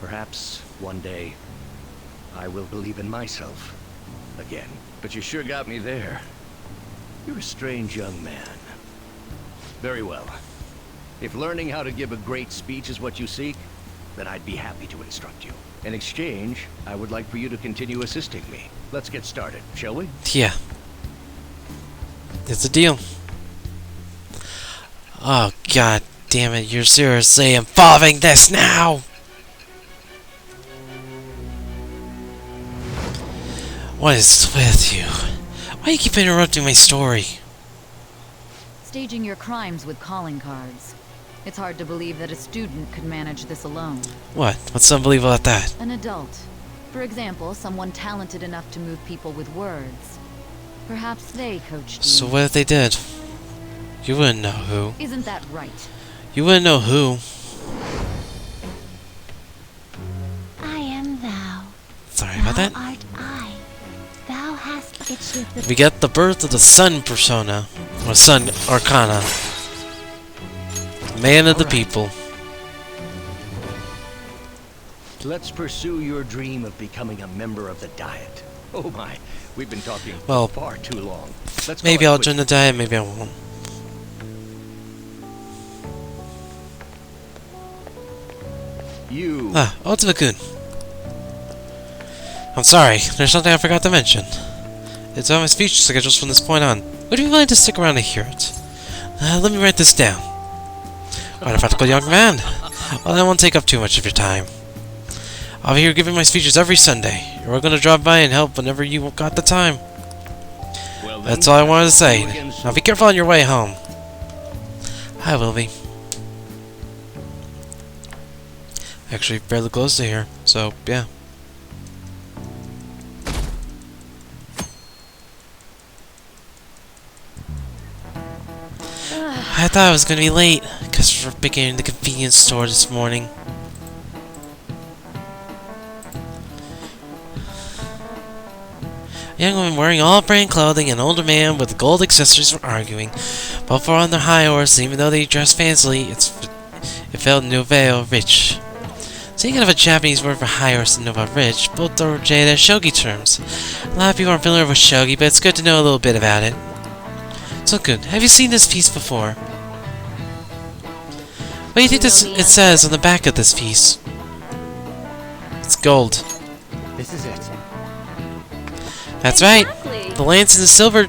Perhaps one day I will believe in myself again. But you sure got me there. You're a strange young man. Very well. If learning how to give a great speech is what you seek, then I'd be happy to instruct you. In exchange, I would like for you to continue assisting me. Let's get started, shall we? Yeah. It's a deal. Oh, god damn it, you're seriously involving this now! What is with you? Why do you keep interrupting my story? Staging your crimes with calling cards. It's hard to believe that a student could manage this alone. What? What's unbelievable about that? An adult. For example, someone talented enough to move people with words. Perhaps they coached you. So what if they did? You wouldn't know who. Isn't that right? You wouldn't know who. I am thou. Sorry about that. Thou art I. Thou hast itched the... We get the birth of the Sun persona. Or Sun Arcana. Man of the people. Let's pursue your dream of becoming a member of the Diet. Oh my, we've been talking far too long. Maybe I'll join the Diet, maybe I won't. Ultima-kun. I'm sorry, there's something I forgot to mention. It's on my speech schedules from this point on. Would you be willing to stick around to hear it? Let me write this down. What a practical young man. Well, I won't take up too much of your time. I'll be here giving my speeches every Sunday. You're going to drop by and help whenever you got the time. Well, that's all I wanted to say. Now be careful on your way home. I will be. Actually, fairly close to here, so yeah. I thought I was gonna be late because we're beginning the convenience store this morning. A young woman wearing all-brand clothing and an older man with gold accessories were arguing. Both were on their high horse, even though they dressed fancily, it felt nouveau rich. Speaking of a Japanese word for high horse and nouveau rich, both originated as shogi terms. A lot of people aren't familiar with shogi, but it's good to know a little bit about it. So good. Have you seen this piece before? do you think it says on the back of this piece? It's gold. This is it. That's right. The lance and the silver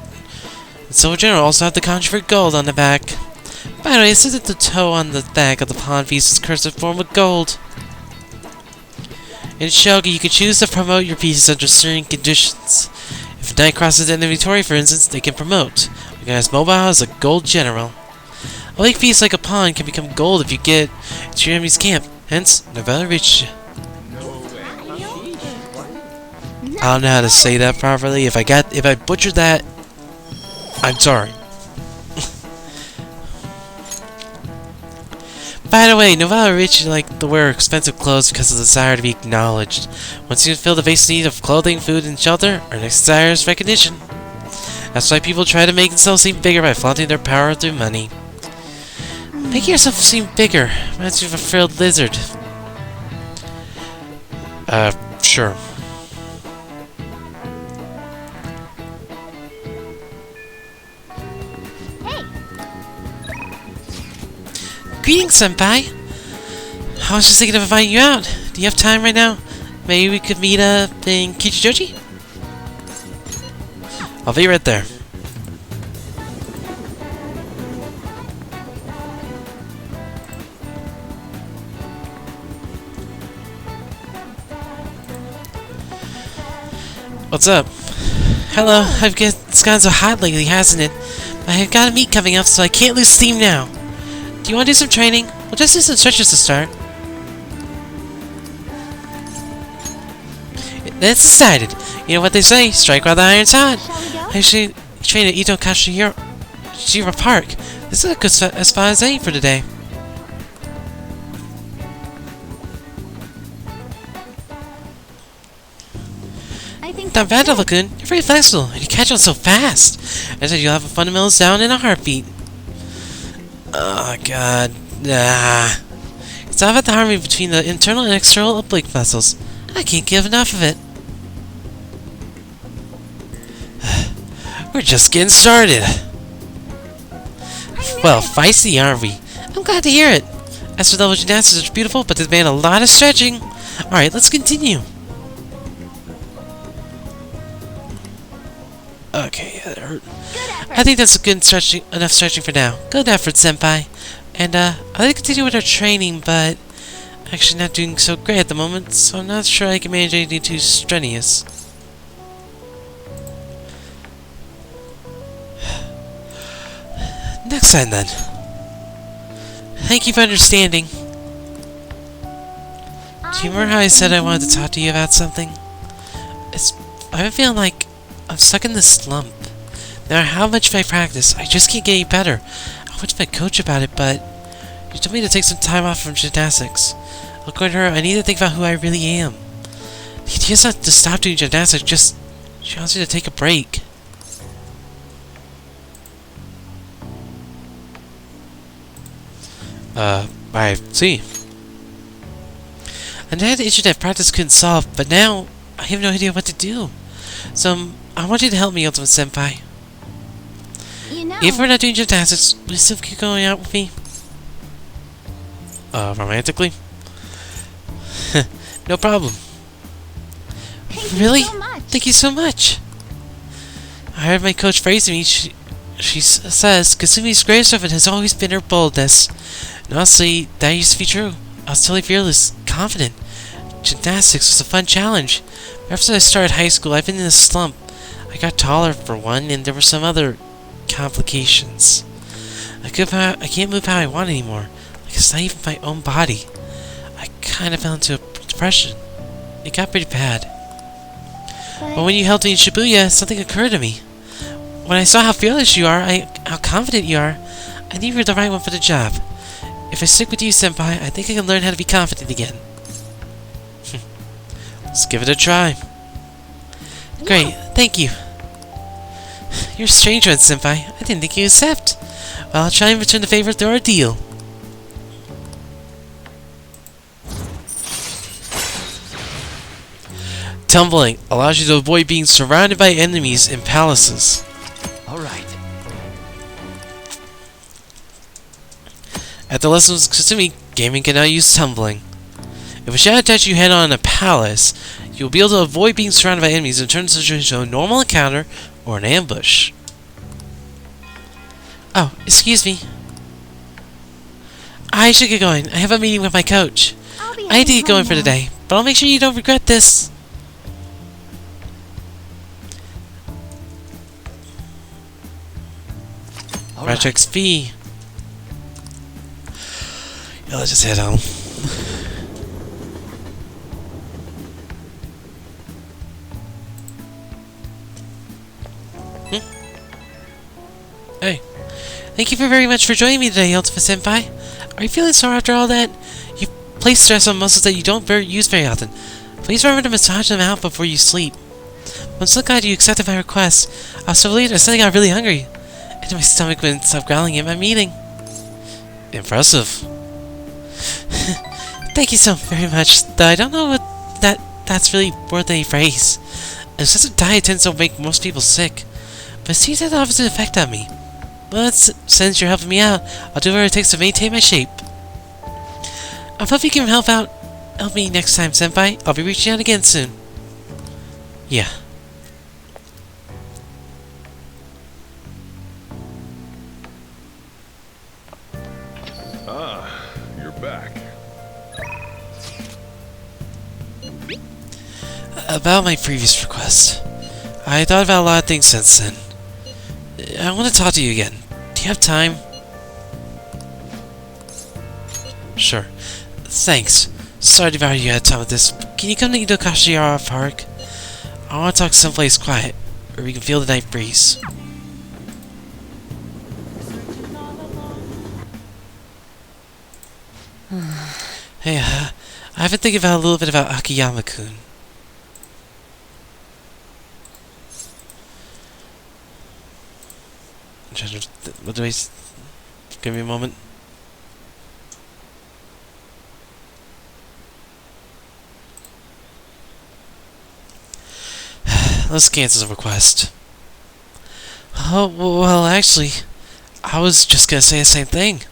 general also have the conjured gold on the back. By the way, it says that the toe on the back of the pawn piece is cursed with form with gold. In Shogi, you can choose to promote your pieces under certain conditions. If a knight crosses the enemy territory, for instance, they can promote. Recognized mobile as a gold general. A weak piece like a pawn can become gold if you get to your enemy's camp. Hence, Novella reached you. I don't know how to say that properly. If I butchered that, I'm sorry. By the way, Novella Rich like to wear expensive clothes because of the desire to be acknowledged. Once you fill the basic need of clothing, food, and shelter, our next desire is recognition. That's why people try to make themselves seem bigger by flaunting their power through money. Making yourself seem bigger reminds me of a frilled lizard. Sure. Greetings, Senpai! I was just thinking of inviting you out. Do you have time right now? Maybe we could meet up in Kichijoji? I'll be right there. What's up? Hello, it's gotten so hot lately, hasn't it? I have got a meet coming up, so I can't lose steam now. Do you want to do some training? We'll just do some stretches to start. That's decided. You know what they say, strike while the iron's hot. I actually train at Ito Kashira Park. This is a good as far as any for today. Not bad, Lagoon. You're very flexible, and you catch on so fast. I said you'll have a fundamentals down in a heartbeat. Oh god. It's all about the harmony between the internal and external oblique muscles. I can't give enough of it. We're just getting started. Well, feisty, aren't we? I'm glad to hear it. As for level gymnastics, it's beautiful, but they demand a lot of stretching. Alright, let's continue. Okay, yeah, that hurt. I think that's enough stretching for now. Good effort, Senpai. And, I'd like to continue with our training, but I'm actually not doing so great at the moment, so I'm not sure I can manage anything too strenuous. Next time, then. Thank you for understanding. Do you remember how I said I wanted to talk to you about something? I've been feeling like I'm stuck in this slump. No matter how much I practice, I just can't get any better. I went to my coach about it, but she told me to take some time off from gymnastics. According to her, I need to think about who I really am. The idea is not to stop doing gymnastics, just she wants me to take a break. I see. I had the issue that practice couldn't solve, but now I have no idea what to do. So, I want you to help me, Ultimate Senpai. You know, If we're not doing gymnastics, will you still keep going out with me? Romantically? No problem. Really? so much. Thank you so much. I heard my coach praising me. She says Kasumi's greatest weapon has always been her boldness. And honestly, that used to be true. I was totally fearless, confident. Gymnastics was a fun challenge. Ever since I started high school, I've been in a slump. I got taller for one, and there were some other complications. I can't move how I want anymore. Like it's not even my own body. I kind of fell into a depression. It got pretty bad. But when you helped me in Shibuya, something occurred to me. When I saw how fearless you are, how confident you are, I knew you were the right one for the job. If I stick with you, Senpai, I think I can learn how to be confident again. Let's give it a try. Great, thank you. You're a strange one, Senpai. I didn't think you'd accept. Well, I'll try and return the favor through our deal. Tumbling allows you to avoid being surrounded by enemies in palaces. All right. At the lessons consuming, gaming cannot use tumbling. If a shadow attacks you head on in a palace, you will be able to avoid being surrounded by enemies and turn the situation into a normal encounter or an ambush. Oh, excuse me. I should get going. I have a meeting with my coach. I need to get going for today, but I'll make sure you don't regret this. Ratchet XP. Yeah, let's just head home. Hey. Thank you very much for joining me today, Ultima Senpai. Are you feeling sore after all that? You place stress on muscles that you don't use very often. Please remember to massage them out before you sleep. I'm so glad you accepted my request. I was so relieved I suddenly got really hungry. And my stomach wouldn't stop growling at my meeting. Impressive. Thank you so very much, though I don't know what that's really worth any praise. A excessive diet tends to make most people sick, but it seems to have the opposite effect on me. But since you're helping me out, I'll do whatever it takes to maintain my shape. I hope you can help me next time, Senpai. I'll be reaching out again soon. Yeah. Ah, you're back. About my previous request. I thought about a lot of things since then. I want to talk to you again. Do you have time? Sure. Thanks. Sorry to bother you at a time with this. Can you come to Kaneshiro Park? I want to talk someplace quiet, where we can feel the night breeze. Hey, I've been thinking about a little bit about Akiyama-kun. What do I... Give me a moment. Let's cancel the request. Oh, well, actually, I was just gonna say the same thing.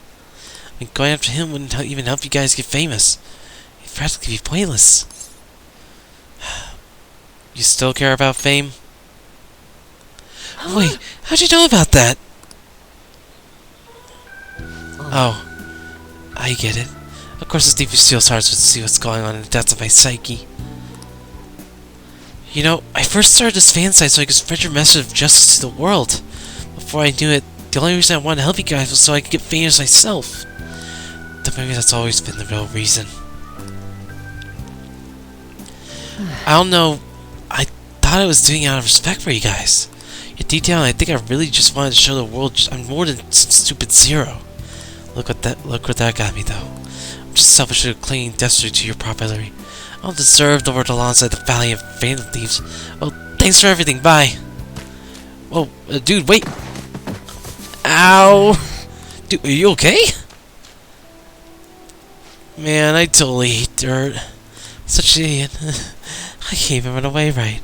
I mean, going after him wouldn't even help you guys get famous. It'd practically be pointless. You still care about fame? Wait, how'd you know about that? Oh, I get it. Of course, it's deep Steel's heart to see what's going on in the depths of my psyche. You know, I first started this fan site so I could spread your message of justice to the world. Before I knew it, the only reason I wanted to help you guys was so I could get famous myself. But maybe that's always been the real reason. I don't know. I thought I was doing it out of respect for you guys. Yet deep down, I think I really just wanted to show the world I'm more than some stupid zero. Look what that got me, though. I'm just selfishly clinging desperately to your popularity. I don't deserve the world alongside the valiant Phantom Thieves. Well, thanks for everything. Bye. Whoa, dude, wait. Ow. Dude, are you okay? Man, I totally hate dirt. Such an idiot. I can't even run away right.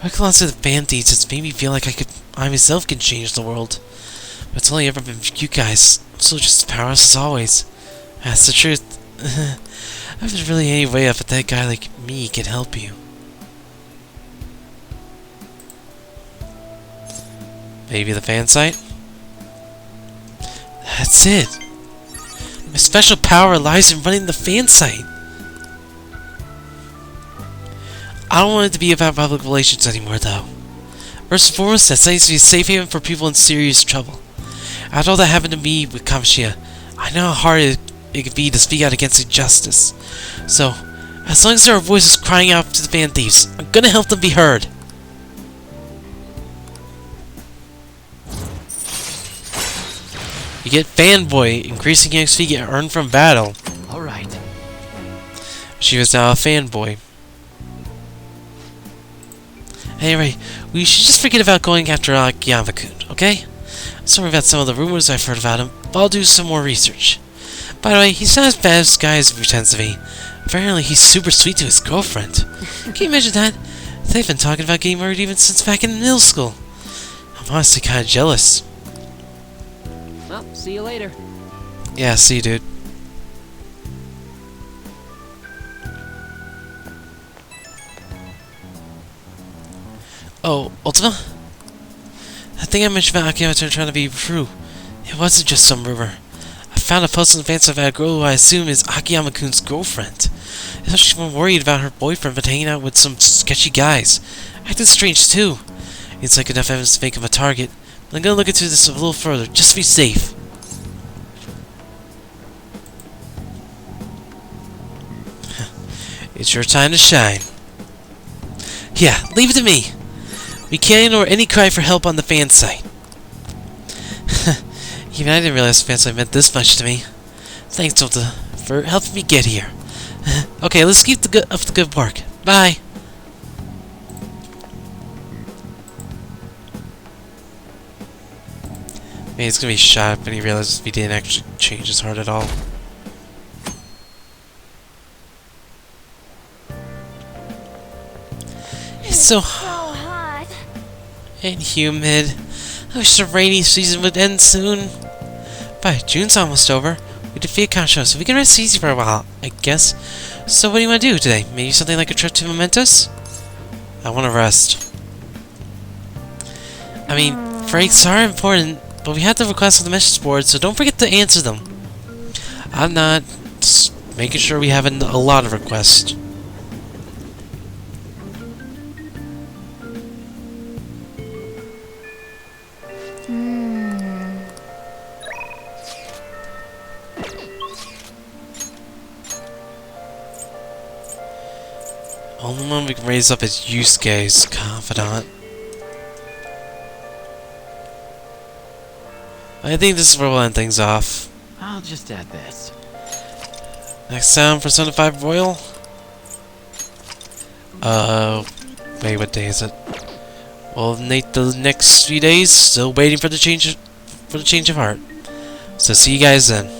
Working alongside the Phantom Thieves has made me feel like I myself can change the world. But it's only ever been you guys. I'm still just as powerless as always. That's the truth. If there's really any way a pathetic guy like me can help you. Maybe the fan site? That's it! My special power lies in running the fan site! I don't want it to be about public relations anymore, though. First and foremost, that site needs to be a safe haven for people in serious trouble. After all that happened to me with Kaneshiro, I know how hard it could be to speak out against injustice. So, as long as there are voices crying out to the Phantom Thieves, I'm gonna help them be heard. You get Fanboy, increasing XP get earned from battle. Alright. She was now a fanboy. Anyway, we should just forget about going after Akiyama-kun, okay? Sorry about some of the rumors I've heard about him, but I'll do some more research. By the way, he's not as bad as guy as he pretends to be. Apparently, he's super sweet to his girlfriend. Can you imagine that? They've been talking about getting married even since back in middle school. I'm honestly kind of jealous. see you later. Yeah, see, dude. Oh, Ultima? That thing I mentioned about Akiyama trying to be true. It wasn't just some rumor. I found a post on the fans of a girl who I assume is Akiyama-kun's girlfriend. I thought she's more worried about her boyfriend but hanging out with some sketchy guys. Acting strange, too. It's like enough evidence to make him a target. But I'm gonna look into this a little further, just to be safe. It's your time to shine. Yeah, leave it to me. We can't ignore any cry for help on the fan site. Even I didn't realize the fan site meant this much to me. Thanks, Ulta, for helping me get here. Okay, let's keep up the good work. Bye. Maybe he's gonna be shot, but he realizes he didn't actually change his heart at all. It's so hot. And humid. I wish the rainy season would end soon. But June's almost over. We defeat Kaneshiro, so we can rest easy for a while, I guess. So what do you want to do today? Maybe something like a trip to Mementos? I want to rest. I mean, breaks are important, but we have the requests on the message board, so don't forget to answer them. I'm not. Just making sure we have a lot of requests. Only one we can raise up is Yusuke's confidant. I think this is where we'll end things off. I'll just add this. Next time, Persona 5 Royal? Wait, what day is it? Well, Nate, the next few days, still waiting for the change of heart. So see you guys then.